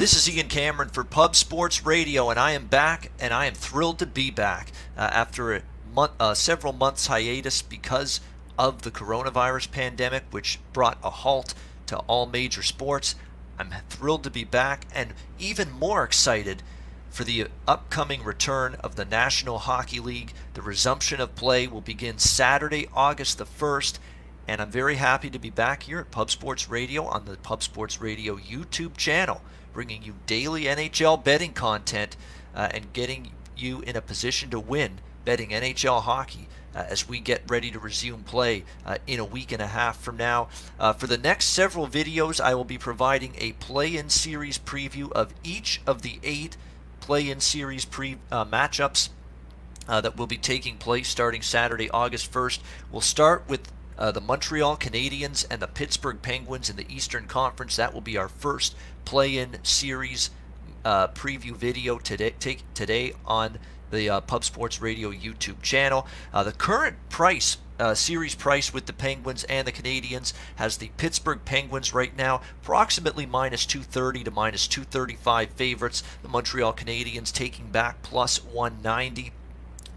This is Ian Cameron for Pub Sports Radio, and I am back, and I am thrilled to be back after several months hiatus because of the coronavirus pandemic, which brought a halt to all major sports. I'm thrilled to be back, and even more excited for the upcoming return of the National Hockey League. The resumption of play will begin Saturday, August the 1st, and I'm very happy to be back here at Pub Sports Radio on the Pub Sports Radio YouTube channel, bringing you daily NHL betting content and getting you in a position to win betting NHL hockey as we get ready to resume play in a week and a half from now. For the next several videos, I will be providing a play-in series preview of each of the 8 play-in series matchups that will be taking place starting Saturday, August 1st. We'll start with the Montreal Canadiens and the Pittsburgh Penguins in the Eastern Conference. That will be our first play-in series preview video today on the Pub Sports Radio YouTube channel. The current price, series price with the Penguins and the Canadiens, has the Pittsburgh Penguins right now approximately minus 230 to minus 235 favorites. The Montreal Canadiens taking back plus 190.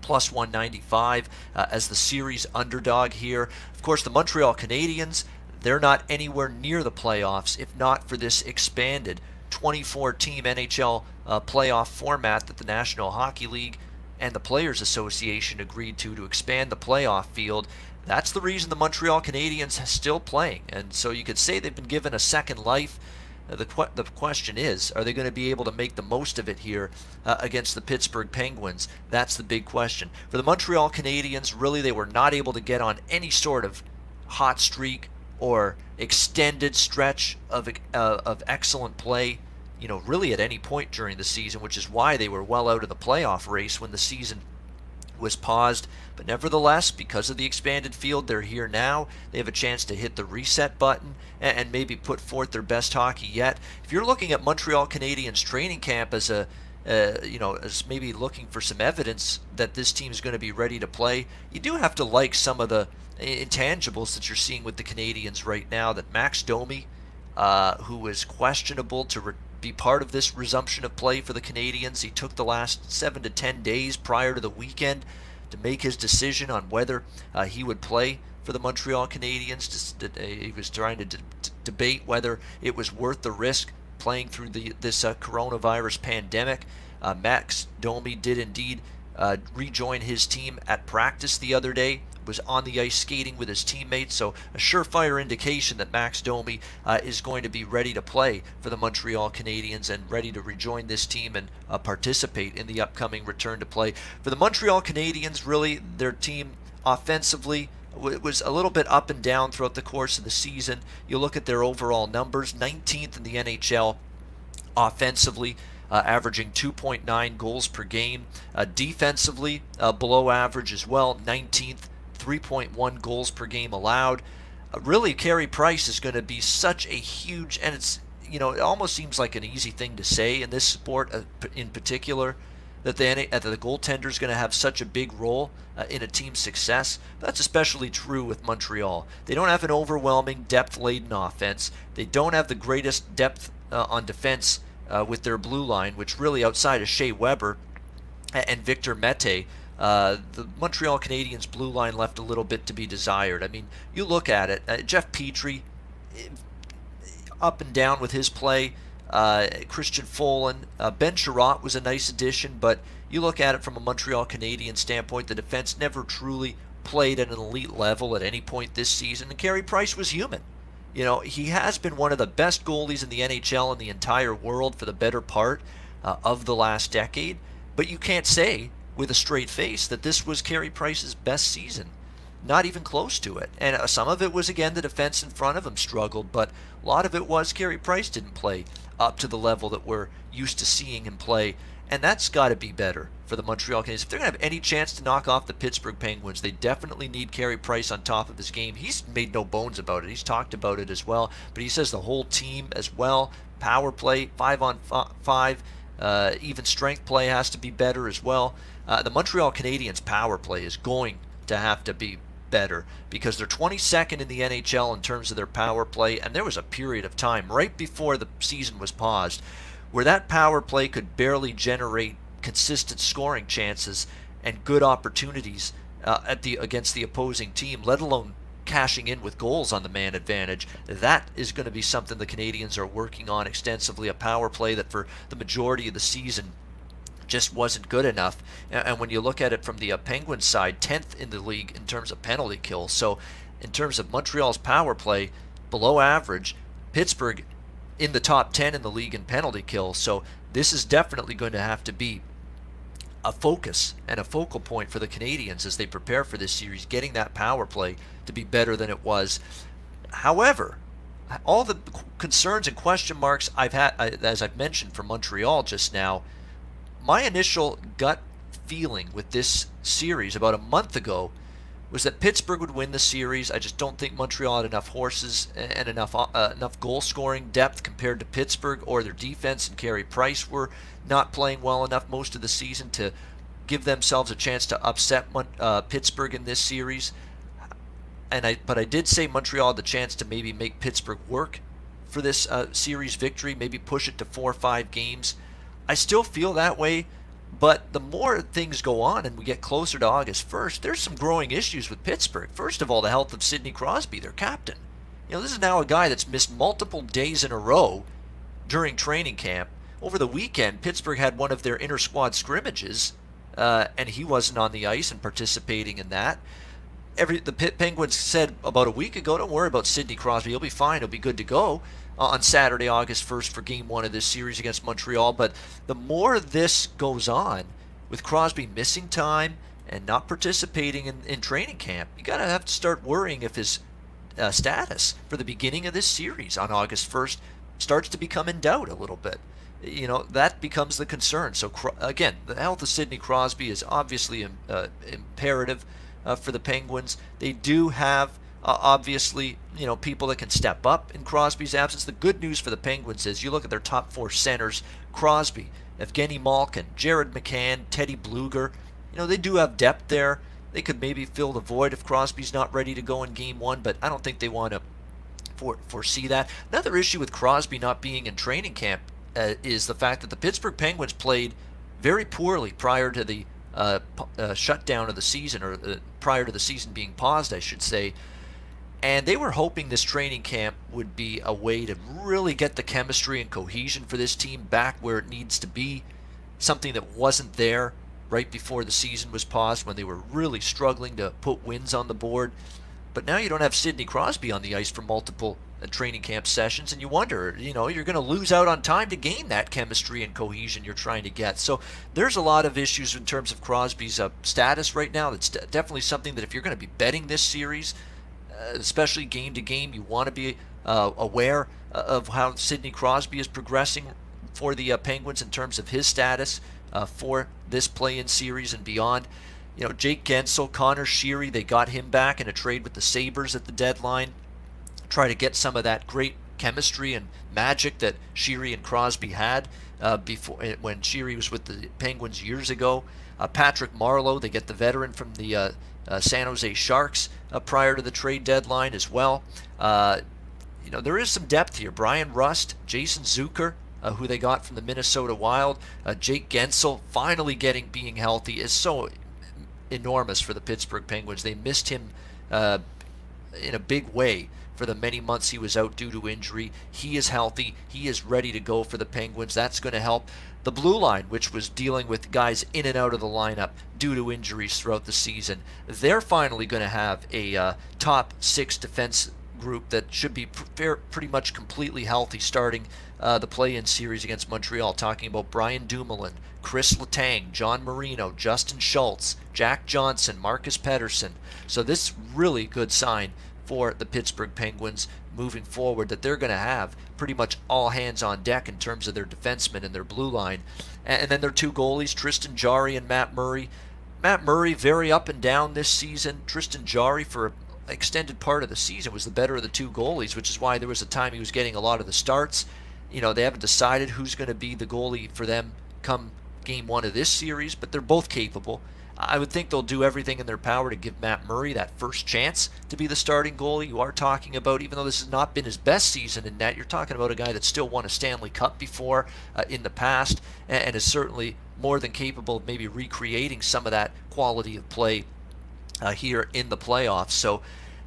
Plus 195 as the series underdog here. Of course, the Montreal Canadiens, they're not anywhere near the playoffs if not for this expanded 24-team NHL playoff format that the National Hockey League and the Players Association agreed to expand the playoff field. That's the reason the Montreal Canadiens are still playing, and so you could say they've been given a second life. The question is, are they going to be able to make the most of it here against the Pittsburgh Penguins? That's the big question. For the Montreal Canadiens, really they were not able to get on any sort of hot streak or extended stretch of excellent play, really at any point during the season, which is why they were well out of the playoff race when the season was paused. But nevertheless, because of the expanded field, they're here now. They have a chance to hit the reset button and maybe put forth their best hockey yet. If you're looking at Montreal Canadiens training camp as as maybe looking for some evidence that this team is going to be ready to play, you do have to like some of the intangibles that you're seeing with the Canadiens right now. That Max Domi, who is questionable to be part of this resumption of play for the Canadiens. He took the last 7 to 10 days prior to the weekend to make his decision on whether he would play for the Montreal Canadiens. He was trying to debate whether it was worth the risk playing through this coronavirus pandemic. Max Domi did indeed rejoin his team at practice the other day, was on the ice skating with his teammates, so a surefire indication that Max Domi is going to be ready to play for the Montreal Canadiens and ready to rejoin this team and participate in the upcoming return to play. For the Montreal Canadiens, really, their team offensively was a little bit up and down throughout the course of the season. You look at their overall numbers, 19th in the NHL offensively, averaging 2.9 goals per game. Defensively, below average as well, 19th, 3.1 goals per game allowed. Really, Carey Price is going to be such a huge, and it's, it almost seems like an easy thing to say in this sport in particular, that the goaltender is going to have such a big role in a team's success. That's especially true with Montreal. They don't have an overwhelming, depth-laden offense. They don't have the greatest depth on defense with their blue line, which really, outside of Shea Weber and Victor Mete, the Montreal Canadiens blue line left a little bit to be desired. I mean, you look at it, Jeff Petrie, up and down with his play. Christian Folin, Ben Sherratt was a nice addition, but you look at it from a Montreal Canadiens standpoint, the defense never truly played at an elite level at any point this season, and Carey Price was human. He has been one of the best goalies in the NHL and the entire world for the better part of the last decade, but you can't say with a straight face that this was Carey Price's best season. Not even close to it. And some of it was, again, the defense in front of him struggled, but a lot of it was Carey Price didn't play up to the level that we're used to seeing him play, and that's got to be better for the Montreal Canadiens. If they're going to have any chance to knock off the Pittsburgh Penguins, they definitely need Carey Price on top of his game. He's made no bones about it. He's talked about it as well, but he says the whole team as well. Power play, 5-on-5, even strength play has to be better as well. The Montreal Canadiens power play is going to have to be better because they're 22nd in the NHL in terms of their power play, and there was a period of time right before the season was paused where that power play could barely generate consistent scoring chances and good opportunities against the opposing team, let alone cashing in with goals on the man advantage. That is going to be something the Canadiens are working on extensively, a power play that for the majority of the season just wasn't good enough. And when you look at it from the Penguins side, 10th in the league in terms of penalty kills. So in terms of Montreal's power play, below average. Pittsburgh in the top 10 in the league in penalty kills. So this is definitely going to have to be a focus and a focal point for the Canadiens as they prepare for this series, getting that power play to be better than it was. However, all the concerns and question marks I've had, as I've mentioned for Montreal just now, my initial gut feeling with this series about a month ago was that Pittsburgh would win the series. I just don't think Montreal had enough horses and enough goal-scoring depth compared to Pittsburgh, or their defense and Carey Price were not playing well enough most of the season to give themselves a chance to upset Pittsburgh in this series. But I did say Montreal had the chance to maybe make Pittsburgh work for this series victory, maybe push it to 4 or 5 games. I still feel that way. But the more things go on and we get closer to August 1st, there's some growing issues with Pittsburgh. First of all, the health of Sidney Crosby, their captain. This is now a guy that's missed multiple days in a row during training camp. Over the weekend, Pittsburgh had one of their inter-squad scrimmages, and he wasn't on the ice and participating in that. The Penguins said about a week ago, don't worry about Sidney Crosby, he'll be fine, he'll be good to go on Saturday, August 1st for Game 1 of this series against Montreal. But the more this goes on, with Crosby missing time and not participating in training camp, you got to have to start worrying if his status for the beginning of this series on August 1st starts to become in doubt a little bit. That becomes the concern. So again, the health of Sidney Crosby is obviously imperative for the Penguins. They do have obviously, people that can step up in Crosby's absence. The good news for the Penguins is you look at their top 4 centers: Crosby, Evgeny Malkin, Jared McCann, Teddy Bluger. They do have depth there. They could maybe fill the void if Crosby's not ready to go in Game 1, but I don't think they want to foresee that. Another issue with Crosby not being in training camp is the fact that the Pittsburgh Penguins played very poorly prior to the shutdown of the season, or prior to the season being paused, I should say. And they were hoping this training camp would be a way to really get the chemistry and cohesion for this team back where it needs to be, something that wasn't there right before the season was paused when they were really struggling to put wins on the board. But now you don't have Sidney Crosby on the ice for multiple training camp sessions, and you wonder, you're going to lose out on time to gain that chemistry and cohesion you're trying to get. So there's a lot of issues in terms of Crosby's status right now. That's definitely something that if you're going to be betting this series, especially game to game, you want to be aware of how Sidney Crosby is progressing for the Penguins in terms of his status for this play-in series and beyond. Jake Gensel, Connor Sheary, they got him back in a trade with the Sabres at the deadline. Try to get some of that great chemistry and magic that Sheary and Crosby had before, when Sheary was with the Penguins years ago. Patrick Marleau, they get the veteran from the San Jose Sharks prior to the trade deadline as well. There is some depth here. Brian Rust, Jason Zucker, who they got from the Minnesota Wild, Jake Gensel finally being healthy is so enormous for the Pittsburgh Penguins. They missed him in a big way for the many months he was out due to injury. He is healthy. He is ready to go for the Penguins. That's going to help. The blue line, which was dealing with guys in and out of the lineup due to injuries throughout the season, they're finally going to have a top 6 defense group that should be pretty much completely healthy starting the play-in series against Montreal. Talking about Brian Dumoulin, Chris Letang, John Marino, Justin Schultz, Jack Johnson, Marcus Pettersson. So this is really good sign for the Pittsburgh Penguins moving forward, that they're going to have pretty much all hands on deck in terms of their defensemen and their blue line. And then their 2 goalies, Tristan Jarry and Matt Murray. Matt Murray very up and down this season. Tristan Jarry for an extended part of the season was the better of the 2 goalies, which is why there was a time he was getting a lot of the starts. They haven't decided who's going to be the goalie for them come Game 1 of this series, but they're both capable. I would think they'll do everything in their power to give Matt Murray that first chance to be the starting goalie. You are talking about, even though this has not been his best season in net, you're talking about a guy that still won a Stanley Cup before in the past, and is certainly more than capable of maybe recreating some of that quality of play here in the playoffs. So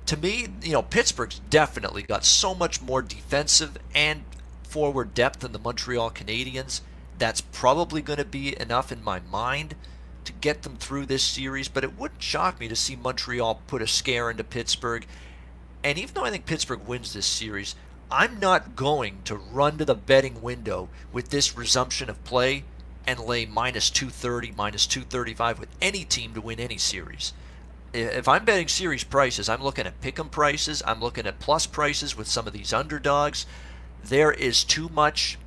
to me, Pittsburgh's definitely got so much more defensive and forward depth than the Montreal Canadiens. That's probably going to be enough in my mind to get them through this series, but it wouldn't shock me to see Montreal put a scare into Pittsburgh. And even though I think Pittsburgh wins this series, I'm not going to run to the betting window with this resumption of play and lay minus 230, minus 235 with any team to win any series. If I'm betting series prices, I'm looking at pick'em prices, I'm looking at plus prices with some of these underdogs. There is too much,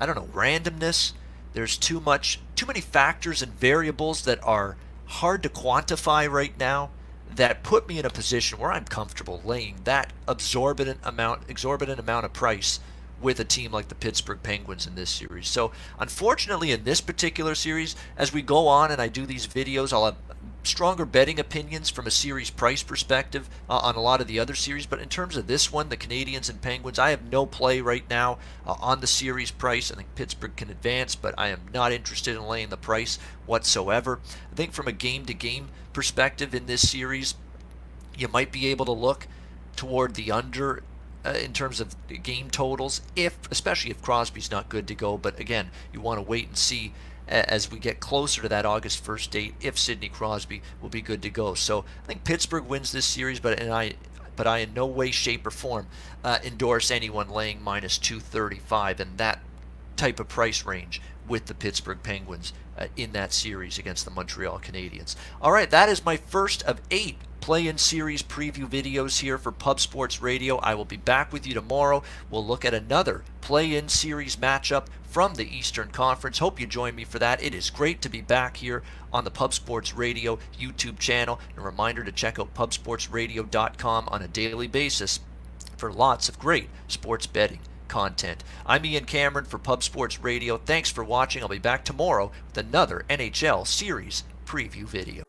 randomness. There's too many factors and variables that are hard to quantify right now that put me in a position where I'm comfortable laying that exorbitant amount of price with a team like the Pittsburgh Penguins in this series. So unfortunately in this particular series, as we go on and I do these videos, I'll have stronger betting opinions from a series price perspective on a lot of the other series. But in terms of this one, the Canadiens and Penguins, I have no play right now on the series price. I think Pittsburgh can advance, but I am not interested in laying the price whatsoever. I think from a game-to-game perspective in this series, you might be able to look toward the under in terms of game totals, especially if Crosby's not good to go. But again, you want to wait and see as we get closer to that August 1st date if Sidney Crosby will be good to go. So I think Pittsburgh wins this series, but I in no way, shape, or form endorse anyone laying minus 235 in that type of price range with the Pittsburgh Penguins in that series against the Montreal Canadiens. All right, that is my first of 8 play-in series preview videos here for Pub Sports Radio. I will be back with you tomorrow. We'll look at another play-in series matchup from the Eastern Conference. Hope you join me for that. It is great to be back here on the Pub Sports Radio YouTube channel. And a reminder to check out pubsportsradio.com on a daily basis for lots of great sports betting content. I'm Ian Cameron for Pub Sports Radio. Thanks for watching. I'll be back tomorrow with another NHL series preview video.